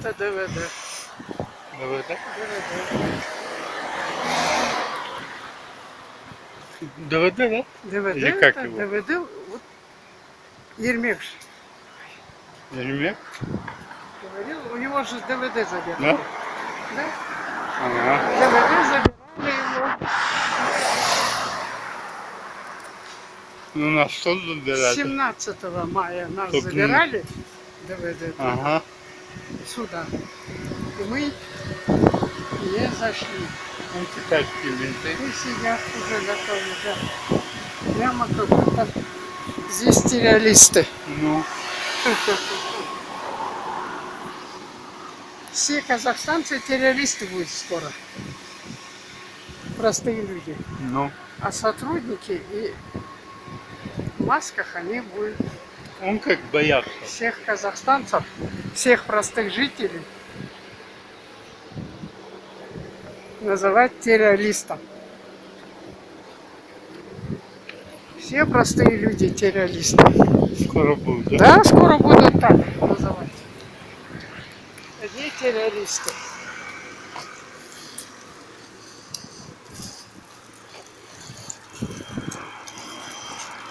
Это ДВД. ДВД? ДВД, да? ДВД Или как это его? ДВД. Вот Ермекш Ремек? говорил, у него же ДВД забирали. Да? Да? Ага. ДВД забирали его. Ну на что забирать? 17 мая нас Чтоб забирали ДВД Ага. сюда. И мы не зашли. Ну китайские менты. И сидят уже готовы, да. Прямо как будто здесь террористы. Ну. Все казахстанцы террористы будут скоро. Простые люди. Ну. А сотрудники и в масках они будут Он как боялся. всех казахстанцев, всех простых жителей называть террористом. Все простые люди террористы. Скоро будет, да? Да, скоро будут так называть. Одни террористы.